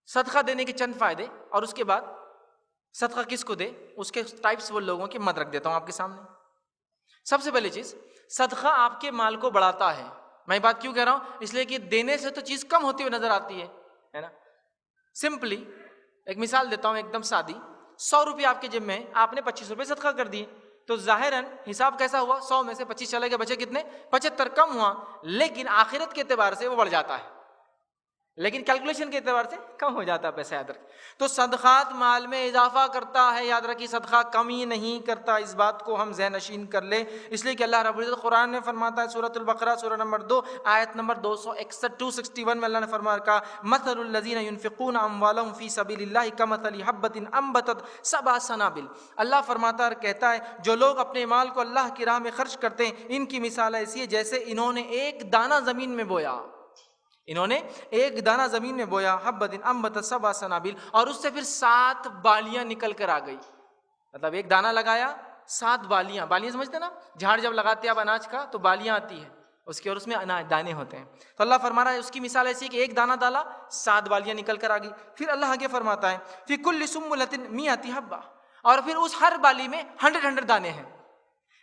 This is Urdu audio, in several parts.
صدقہ دینے کے چند فائدے، اور اس کے بعد صدقہ کس کو دے اس کے ٹائپس وہ لوگوں کی مد رکھ دیتا ہوں آپ کے سامنے۔ سب سے پہلی چیز، صدقہ آپ کے مال کو بڑھاتا ہے۔ میں یہ بات کیوں کہہ رہا ہوں؟ اس لیے کہ دینے سے تو چیز کم ہوتی ہوئی نظر آتی ہے نا۔ سمپلی ایک مثال دیتا ہوں ایک دم سادی، 100 روپے آپ کے جیب میں، آپ نے 25 روپے صدقہ کر دیے، تو ظاہراً حساب کیسا ہوا؟ 100 میں سے 25 چلے گئے، بچے کتنے؟ 75 کم ہوا، لیکن آخرت کے اعتبار سے وہ بڑھ جاتا ہے، لیکن کیلکولیشن کے اعتبار سے کم ہو جاتا ہے پیسہ، یاد رکھیں۔ تو صدقات مال میں اضافہ کرتا ہے، یاد رکھیے صدقہ کمی نہیں کرتا، اس بات کو ہم ذہن نشین کر لیں، اس لیے کہ اللہ رب العزت قرآن میں فرماتا ہے سورۃ البقرہ سورہ نمبر 2 آیت نمبر 261 میں اللہ نے فرمایا کہا مثل الذین ينفقون اموالهم فی سبیل اللہ کمثل حبۃ انبتت سبع سنابل۔ اللہ فرماتا ہے، کہتا ہے جو لوگ اپنے مال کو اللہ کی راہ میں خرچ کرتے ہیں، ان کی مثال ایسی ہے جیسے انہوں نے ایک دانہ زمین میں بویا، انہوں نے ایک دانہ زمین میں بویا، حبۃ انبتت سبع سنابل، اور اس سے پھر 7 بالیاں نکل کر آ گئی۔ مطلب ایک دانہ لگایا، 7 بالیاں، بالیاں سمجھتے نا، جھاڑ جب لگاتے ہیں آپ اناج کا تو بالیاں آتی ہیں اس کی، اور اس میں اناج دانے ہوتے ہیں، تو اللہ فرما رہا ہے اس کی مثال ایسی ہے کہ ایک دانہ ڈالا، 7 بالیاں نکل کر آ گئی۔ پھر اللہ آگے فرماتا ہے فی کل سنبلۃ مئۃ حبۃ، اور پھر اس ہر بالی میں 100 دانے ہیں۔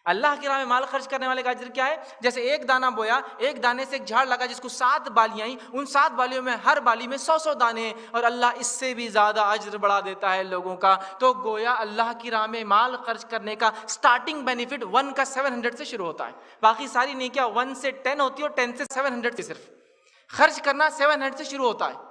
اللہ کی راہ میں مال خرچ کرنے والے کا اجر کیا ہے؟ جیسے ایک دانہ بویا، ایک دانے سے ایک جھاڑ لگا جس کو 7 بالیاں آئیں، ان 7 بالیوں میں ہر بالی میں 100 دانے ہیں، اور اللہ اس سے بھی زیادہ اجر بڑھا دیتا ہے لوگوں کا۔ تو گویا اللہ کی راہ میں مال خرچ کرنے کا سٹارٹنگ بینیفٹ 1 کا 700 سے شروع ہوتا ہے، باقی ساری نیکیاں 1 سے 10 ہوتی ہے، اور 10 سے 700 سے صرف خرچ کرنا 700 سے شروع ہوتا ہے۔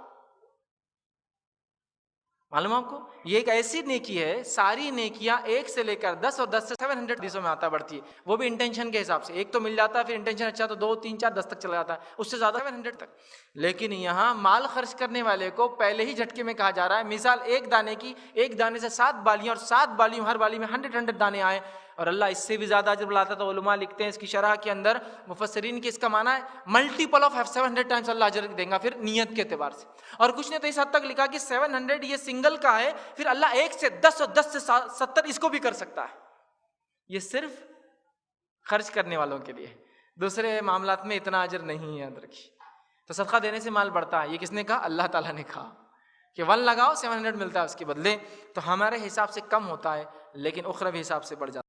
معلوم آپ کو یہ ایک ایسی نیکی ہے، ساری نیکیاں 1 سے لے کر 10 اور 10 سے 700 حدیثوں میں آتا بڑھتی ہے، وہ بھی انٹینشن کے حساب سے، ایک تو مل جاتا ہے پھر انٹینشن اچھا تو 2 3 4 10 تک چلا جاتا ہے، اس سے زیادہ 700 تک۔ لیکن یہاں مال خرچ کرنے والے کو پہلے ہی جھٹکے میں کہا جا رہا ہے، مثال ایک دانے کی، ایک دانے سے 7 بالیاں، اور 7 بالیوں ہر بالی میں 100 دانے آئے، اور اللہ اس سے بھی زیادہ اجر بڑھاتا ہے۔ تو علماء لکھتے ہیں اس کی شرح کے اندر، مفسرین کی اس کا معنی ہے ملٹیپل آف 700 ٹائمز اللہ اجر دیں گا پھر نیت کے اعتبار سے۔ اور کچھ نے تو اس حد تک لکھا کہ 700 یہ سنگل کا ہے، پھر اللہ 1 سے 10 اور 10 سے 70 اس کو بھی کر سکتا ہے۔ یہ صرف خرچ کرنے والوں کے لیے، دوسرے معاملات میں اتنا اجر نہیں ہے، یاد رکھیے۔ تو صدقہ دینے سے مال بڑھتا ہے، یہ کس نے کہا؟ اللہ تعالیٰ نے کہا کہ 1 لگاؤ 700 ملتا ہے اس کے بدلے۔ تو ہمارے حساب سے کم ہوتا ہے، لیکن اخروی حساب سے بڑھ جاتا ہے۔